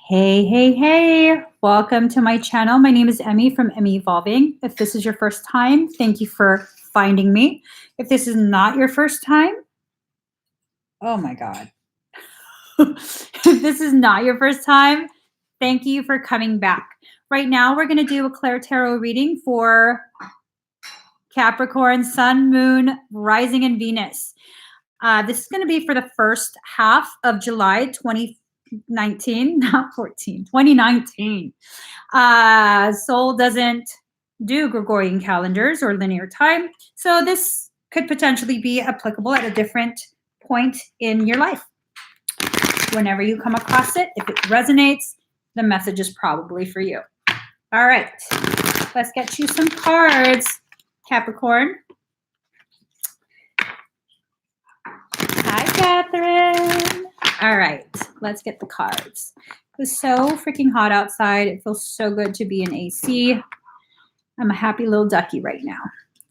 Hey, hey, hey, welcome to my channel. My name is Emmy from Emmy Evolving. If this is your first time, thank you for finding me. If this is not your first time, oh my God. If this is not your first time, thank you for coming back. Right now, we're going to do a ClairTarot reading for Capricorn, Sun, Moon, Rising, and Venus. This is going to be for the first half of July 2019, not 14, 2019. Soul doesn't do Gregorian calendars or linear time, so this could potentially be applicable at a different point in your life. Whenever you come across it, if it resonates, the message is probably for you. All right, let's get you some cards, Capricorn. Hi, Catherine. All right, let's get the cards. It was so freaking hot outside. It feels so good to be in AC. I'm a happy little ducky right now.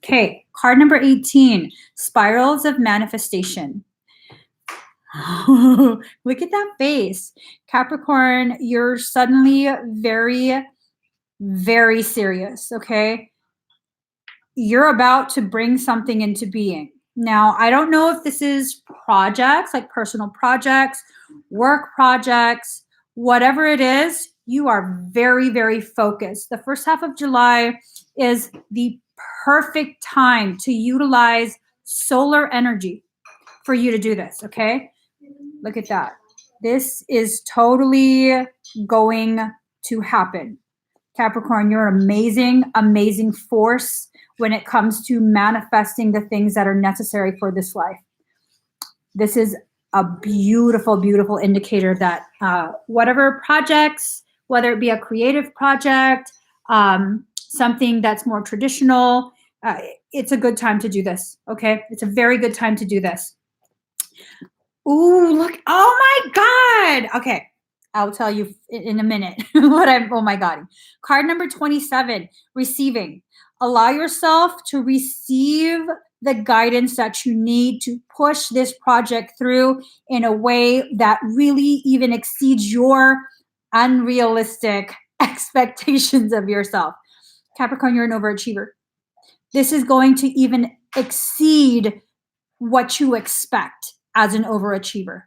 Okay, card number 18, Spirals of Manifestation. Look at that face. Capricorn, you're suddenly very, very serious, okay? You're about to bring something into being. Now, I don't know if this is projects, like personal projects, work projects, whatever it is, you are very, very focused. The first half of July is the perfect time to utilize solar energy for you to do this, okay? Look at that. This is totally going to happen. Capricorn, you're amazing, amazing force when it comes to manifesting the things that are necessary for this life. This is a beautiful, beautiful indicator that whatever projects, whether it be a creative project, something that's more traditional, it's a good time to do this, okay? It's a very good time to do this. Ooh, look, oh my God. Okay, I'll tell you in a minute what oh my God. Card number 27, Receiving. Allow yourself to receive the guidance that you need to push this project through in a way that really even exceeds your unrealistic expectations of yourself. Capricorn, you're an overachiever. This is going to even exceed what you expect as an overachiever.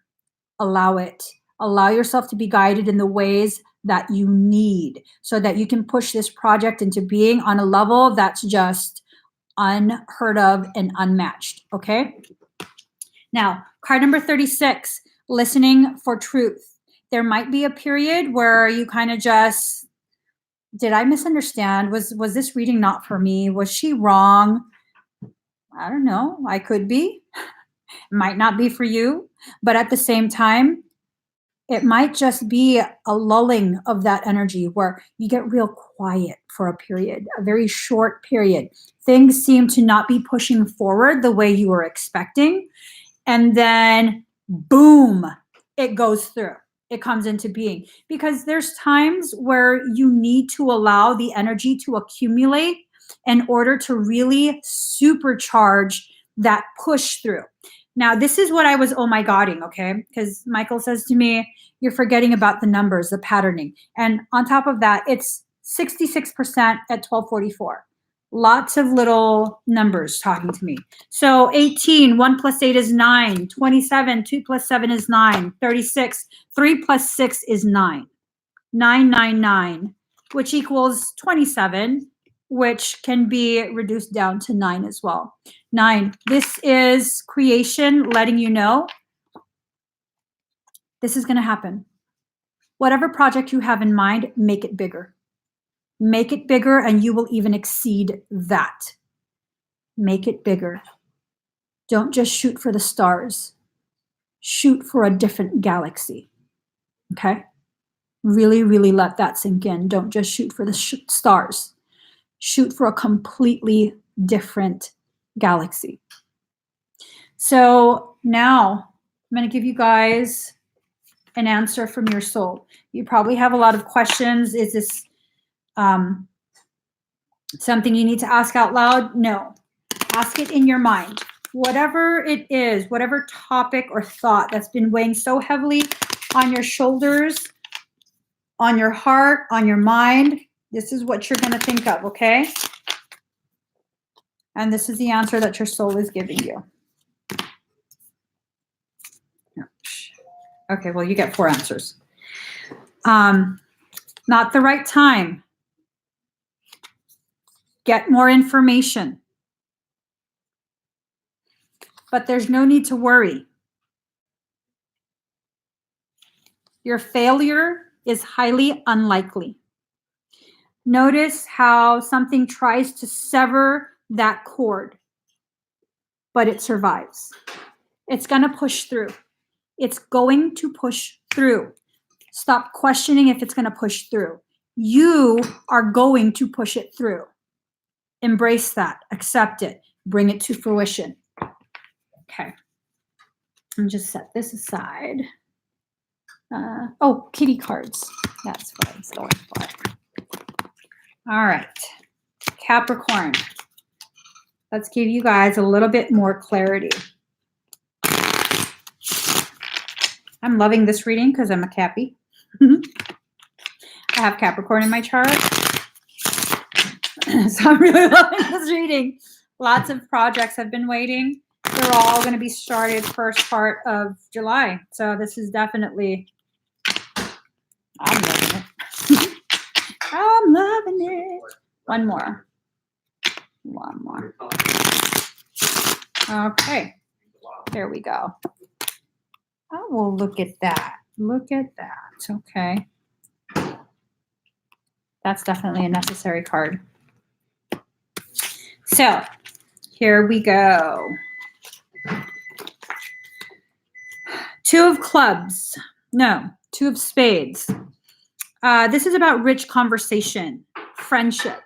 Allow it. Allow yourself to be guided in the ways that you need so that you can push this project into being on a level that's just unheard of and unmatched, okay? Now, card number 36, Listening for Truth. There might be a period where you kind of just, did I misunderstand? Was this reading not for me? Was she wrong? I don't know. I could be. It might not be for you, but at the same time, it might just be a lulling of that energy where you get real quiet for a period, a very short period. Things seem to not be pushing forward the way you were expecting. And then boom, it goes through. It comes into being. Because there's times where you need to allow the energy to accumulate in order to really supercharge that push through. Now, this is what I was oh my godding, okay? Because Michael says to me, you're forgetting about the numbers, the patterning. And on top of that, it's 66% at 1244. Lots of little numbers talking to me. So 18, 1 plus 8 is 9. 27, 2 plus 7 is 9. 36, 3 plus 6 is 9. 999, which equals 27, which can be reduced down to 9 as well. 9, this is creation letting you know this is going to happen. Whatever project you have in mind, make it bigger. Make it bigger and you will even exceed that. Make it bigger. Don't just shoot for the stars. Shoot for a different galaxy. Okay? Really, really let that sink in. Don't just shoot for the stars. Shoot for a completely different galaxy. So now I'm going to give you guys an answer from your soul. You probably have a lot of questions. Is this something you need to ask out loud? No. Ask it in your mind. Whatever it is, whatever topic or thought that's been weighing so heavily on your shoulders, on your heart, on your mind. This is what you're going to think of, okay? And this is the answer that your soul is giving you. Okay, well, you get 4 answers. Not the right time. Get more information. But there's no need to worry. Your failure is highly unlikely. Notice how something tries to sever that cord, but it survives. It's going to push through. It's going to push through. Stop questioning if it's going to push through. You are going to push it through. Embrace that. Accept it. Bring it to fruition. Okay. And just set this aside. Oh, kitty cards. That's what I was going for. All right. Capricorn. Let's give you guys a little bit more clarity. I'm loving this reading because I'm a Cappy. I have Capricorn in my chart. So I'm really loving this reading. Lots of projects have been waiting. They're all going to be started first part of July. So this is definitely, I'm loving it. I'm loving it. One more. Okay. There we go. Oh, well, look at that. Look at that. Okay. That's definitely a necessary card. So here we go. 2 of clubs. No, 2 of spades. This is about rich conversation, friendship.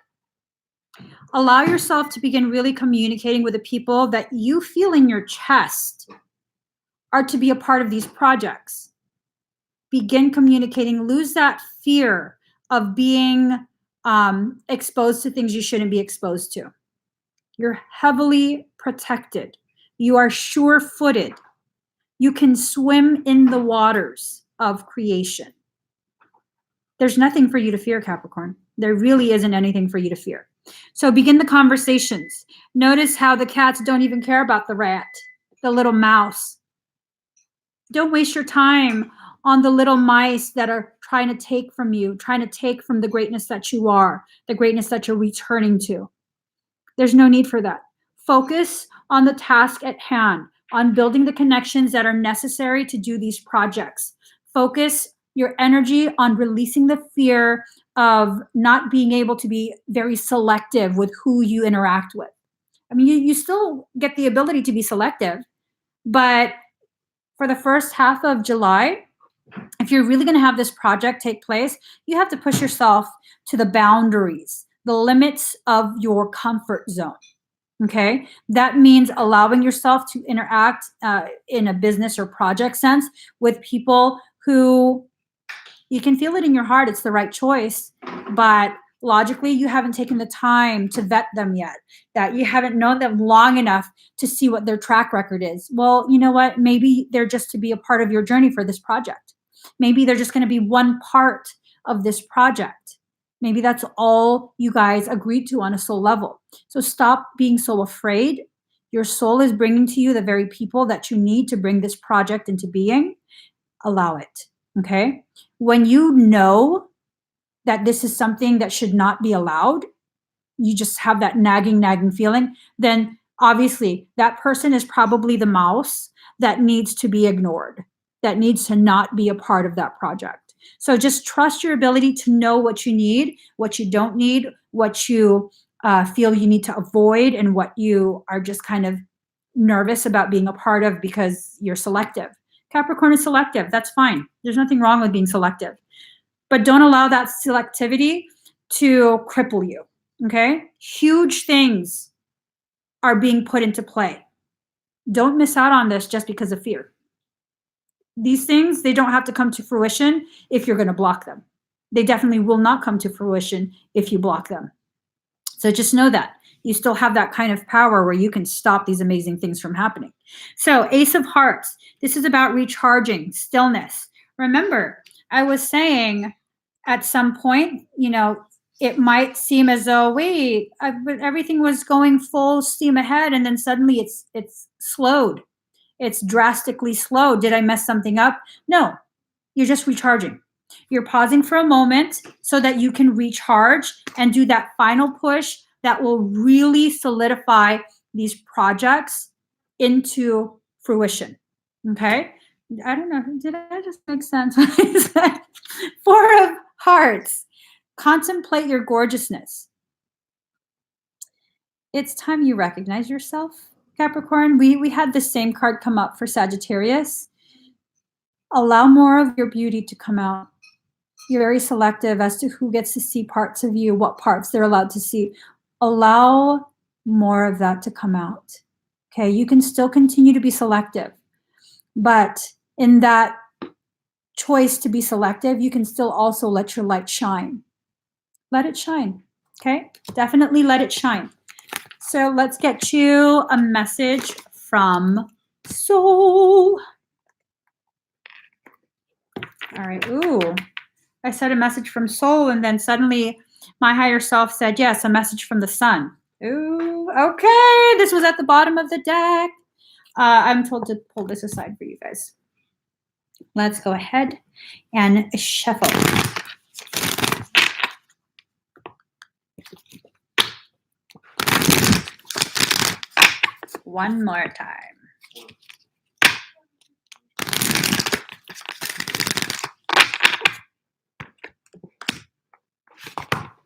Allow yourself to begin really communicating with the people that you feel in your chest are to be a part of these projects. Begin communicating. Lose that fear of being exposed to things you shouldn't be exposed to. You're heavily protected. You are sure-footed. You can swim in the waters of creation. There's nothing for you to fear, Capricorn. There really isn't anything for you to fear. So begin the conversations. Notice how the cats don't even care about the rat, the little mouse. Don't waste your time on the little mice that are trying to take from you, trying to take from the greatness that you are, the greatness that you're returning to. There's no need for that. Focus on the task at hand, on building the connections that are necessary to do these projects. Focus your energy on releasing the fear of not being able to be very selective with who you interact with. I mean, you still get the ability to be selective, but for the first half of July, if you're really going to have this project take place, you have to push yourself to the boundaries, the limits of your comfort zone. Okay, that means allowing yourself to interact in a business or project sense with people who you can feel it in your heart, it's the right choice, but logically you haven't taken the time to vet them yet, that you haven't known them long enough to see what their track record is. Well, you know what? Maybe they're just to be a part of your journey for this project. Maybe they're just going to be one part of this project. Maybe that's all you guys agreed to on a soul level. So stop being so afraid. Your soul is bringing to you the very people that you need to bring this project into being. Allow it, okay? When you know that this is something that should not be allowed, you just have that nagging feeling, then obviously that person is probably the mouse that needs to be ignored, that needs to not be a part of that project. So just trust your ability to know what you need, what you don't need, what you feel you need to avoid, and what you are just kind of nervous about being a part of because you're selective. Capricorn is selective. That's fine. There's nothing wrong with being selective. But don't allow that selectivity to cripple you, okay? Huge things are being put into play. Don't miss out on this just because of fear. These things, they don't have to come to fruition if you're going to block them. They definitely will not come to fruition if you block them. So just know that. You still have that kind of power where you can stop these amazing things from happening. So Ace of Hearts, this is about recharging, stillness. Remember, I was saying At some point, it might seem as though, wait, everything was going full steam ahead, and then suddenly it's slowed. It's drastically slowed. Did I mess something up? No, you're just recharging. You're pausing for a moment so that you can recharge and do that final push that will really solidify these projects into fruition. Okay? I don't know. Did I just make sense when I said Four of Hearts? Contemplate your gorgeousness. It's time you recognize yourself, Capricorn. We had the same card come up for Sagittarius. Allow more of your beauty to come out. You're very selective as to who gets to see parts of you, what parts they're allowed to see. Allow more of that to come out. Okay, you can still continue to be selective, but in that choice to be selective, you can still also let your light shine. Let it shine. Okay, definitely let it shine. So let's get you a message from Soul. All right. Ooh, I said a message from Soul, and then suddenly my higher self said, yes, a message from the sun. Ooh, okay. This was at the bottom of the deck. I'm told to pull this aside for you guys. Let's go ahead and shuffle. One more time.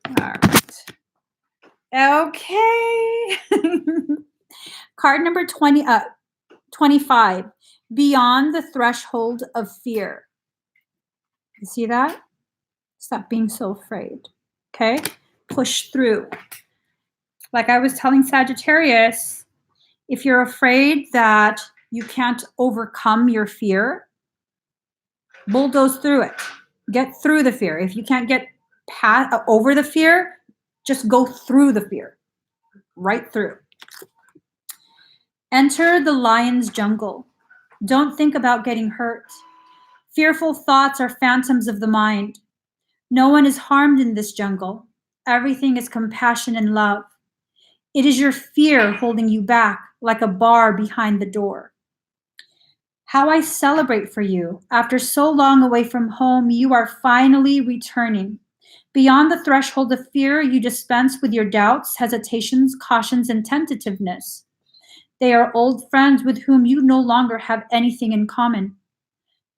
All right. Okay. Card number 25. Beyond the threshold of fear. You see that? Stop being so afraid. Okay? Push through. Like I was telling Sagittarius, if you're afraid that you can't overcome your fear, bulldoze through it. Get through the fear. If you can't get over the fear, just go through the fear. Right through. Enter the lion's jungle. Don't think about getting hurt. Fearful thoughts are phantoms of the mind. No one is harmed in this jungle. Everything is compassion and love. It is your fear holding you back like a bar behind the door. How I celebrate for you. After so long away from home, you are finally returning. Beyond the threshold of fear, you dispense with your doubts, hesitations, cautions, and tentativeness. They are old friends with whom you no longer have anything in common.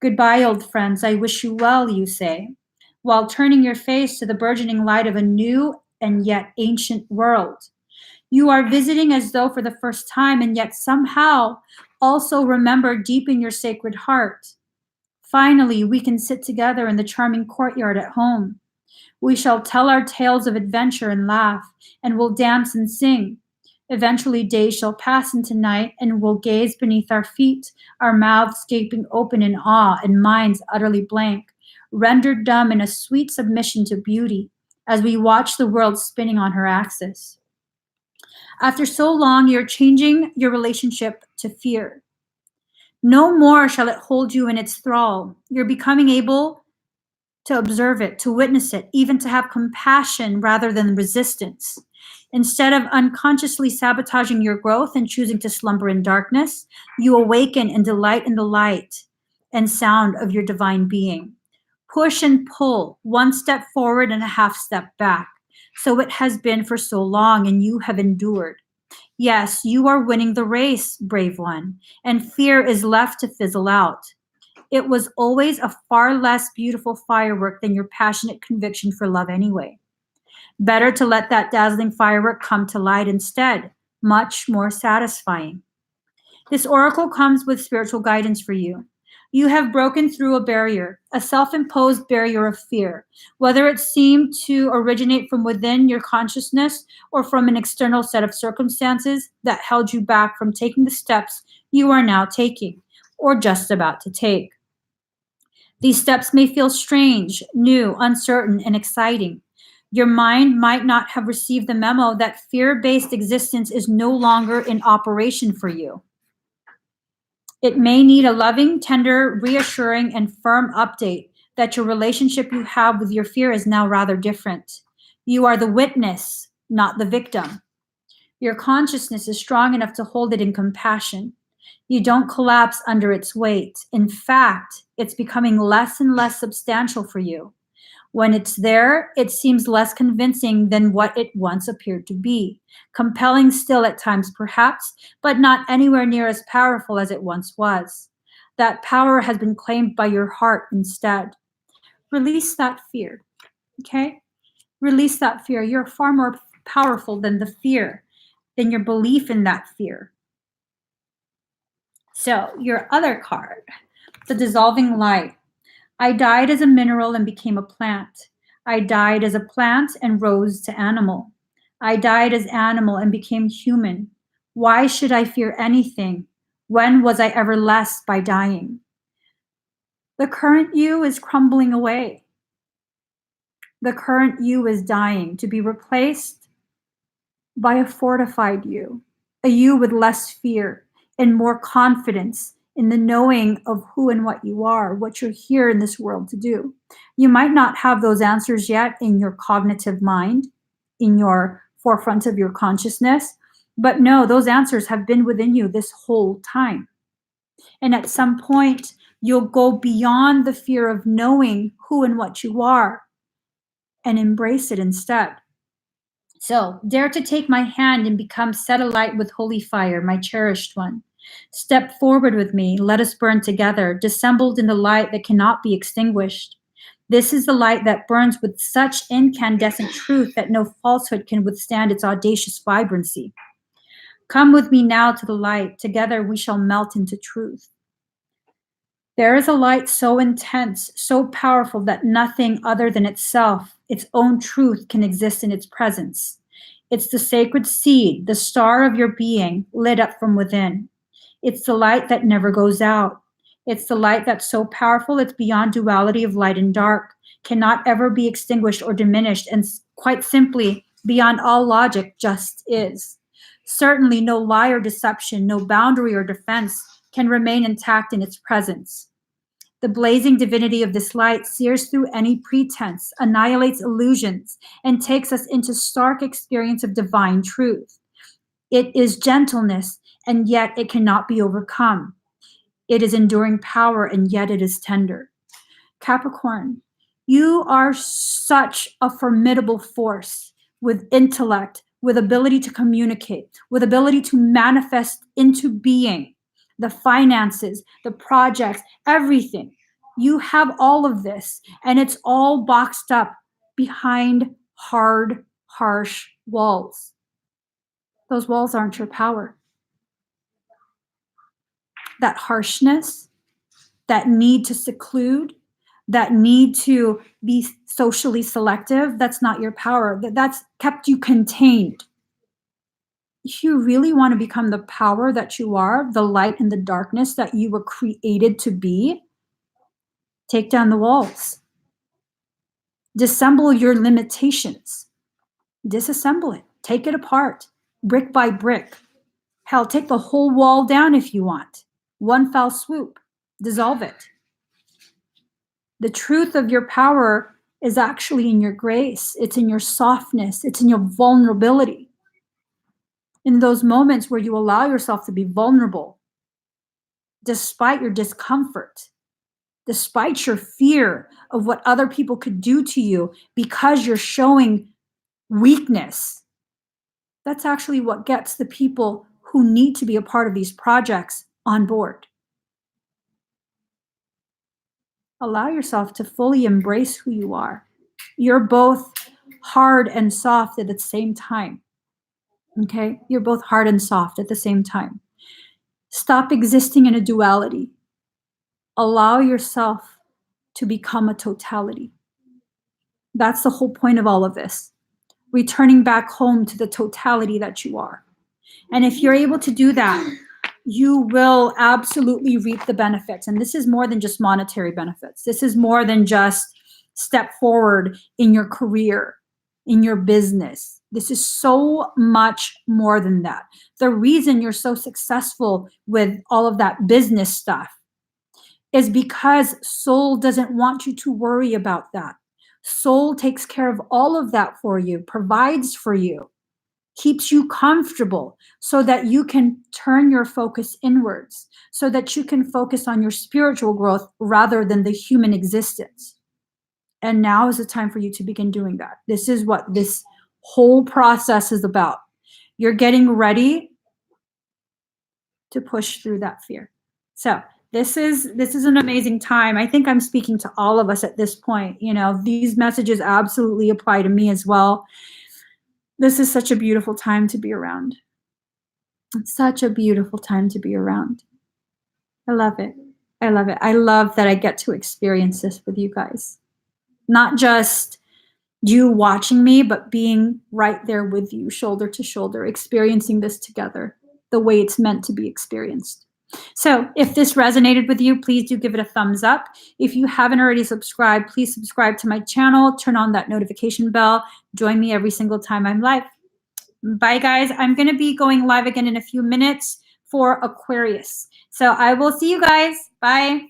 Goodbye, old friends. I wish you well, you say, while turning your face to the burgeoning light of a new and yet ancient world. You are visiting as though for the first time, and yet somehow also remember deep in your sacred heart. Finally, we can sit together in the charming courtyard at home. We shall tell our tales of adventure and laugh, and we'll dance and sing. Eventually, days shall pass into night, and we'll gaze beneath our feet, our mouths gaping open in awe and minds utterly blank, rendered dumb in a sweet submission to beauty as we watch the world spinning on her axis. After so long, you're changing your relationship to fear. No more shall it hold you in its thrall. You're becoming able to observe it, to witness it, even to have compassion rather than resistance. Instead of unconsciously sabotaging your growth and choosing to slumber in darkness, you awaken and delight in the light and sound of your divine being. Push and pull, one step forward and a half step back. So it has been for so long, and you have endured. Yes, you are winning the race, brave one, and fear is left to fizzle out. It was always a far less beautiful firework than your passionate conviction for love anyway. Better to let that dazzling firework come to light instead, much more satisfying. This oracle comes with spiritual guidance for you. You have broken through a barrier, a self-imposed barrier of fear, whether it seemed to originate from within your consciousness or from an external set of circumstances that held you back from taking the steps you are now taking or just about to take. These steps may feel strange, new, uncertain, and exciting. Your mind might not have received the memo that fear-based existence is no longer in operation for you. It may need a loving, tender, reassuring, and firm update that your relationship you have with your fear is now rather different. You are the witness, not the victim. Your consciousness is strong enough to hold it in compassion. You don't collapse under its weight. In fact, it's becoming less and less substantial for you. When it's there, it seems less convincing than what it once appeared to be. Compelling still at times, perhaps, but not anywhere near as powerful as it once was. That power has been claimed by your heart instead. Release that fear, okay? Release that fear. You're far more powerful than the fear, than your belief in that fear. So, your other card, the dissolving light. I died as a mineral and became a plant. I died as a plant and rose to animal. I died as animal and became human. Why should I fear anything? When was I ever less by dying? The current you is crumbling away. The current you is dying to be replaced by a fortified you, a you with less fear and more confidence in the knowing of who and what you are, what you're here in this world to do. You might not have those answers yet in your cognitive mind, in your forefront of your consciousness, but no, those answers have been within you this whole time. And at some point, you'll go beyond the fear of knowing who and what you are and embrace it instead. So, dare to take my hand and become set alight with holy fire, my cherished one. Step forward with me, let us burn together, dissembled in the light that cannot be extinguished. This is the light that burns with such incandescent truth that no falsehood can withstand its audacious vibrancy. Come with me now to the light, together we shall melt into truth. There is a light so intense, so powerful that nothing other than itself, its own truth, can exist in its presence. It's the sacred seed, the star of your being, lit up from within. It's the light that never goes out. It's the light that's so powerful it's beyond duality of light and dark, cannot ever be extinguished or diminished, and quite simply, beyond all logic, just is. Certainly no lie or deception, no boundary or defense can remain intact in its presence. The blazing divinity of this light sears through any pretense, annihilates illusions, and takes us into stark experience of divine truth. It is gentleness, and yet it cannot be overcome. It is enduring power, and yet it is tender. Capricorn, you are such a formidable force with intellect, with ability to communicate, with ability to manifest into being the finances, the projects, everything. You have all of this, and it's all boxed up behind hard, harsh walls. Those walls aren't your power. That harshness, that need to seclude, that need to be socially selective, that's not your power. That's kept you contained. If you really want to become the power that you are, the light and the darkness that you were created to be, take down the walls. Disassemble your limitations. Disassemble it. Take it apart, brick by brick. Hell, take the whole wall down if you want. One foul swoop. Dissolve it. The truth of your power is actually in your grace. It's in your softness. It's in your vulnerability. In those moments where you allow yourself to be vulnerable, despite your discomfort, despite your fear of what other people could do to you because you're showing weakness, that's actually what gets the people who need to be a part of these projects on board. Allow yourself to fully embrace who you are. You're both hard and soft at the same time. Okay? You're both hard and soft at the same time. Stop existing in a duality. Allow yourself to become a totality. That's the whole point of all of this. Returning back home to the totality that you are. And if you're able to do that, you will absolutely reap the benefits. And this is more than just monetary benefits. This is more than just step forward in your career, in your business. This is so much more than that. The reason you're so successful with all of that business stuff is because soul doesn't want you to worry about that. Soul takes care of all of that for you, provides for you, keeps you comfortable so that you can turn your focus inwards, so that you can focus on your spiritual growth rather than the human existence. And now is the time for you to begin doing that. This is what this whole process is about. You're getting ready to push through that fear. So this is an amazing time. I think I'm speaking to all of us at this point. You know, these messages absolutely apply to me as well. This is such a beautiful time to be around. It's such a beautiful time to be around. I love it. I love it. I love that I get to experience this with you guys. Not just you watching me, but being right there with you, shoulder to shoulder, experiencing this together the way it's meant to be experienced. So if this resonated with you, please do give it a thumbs up. If you haven't already subscribed, please subscribe to my channel, turn on that notification bell, join me every single time I'm live. Bye, guys. I'm going to be going live again in a few minutes for Aquarius. So I will see you guys. Bye.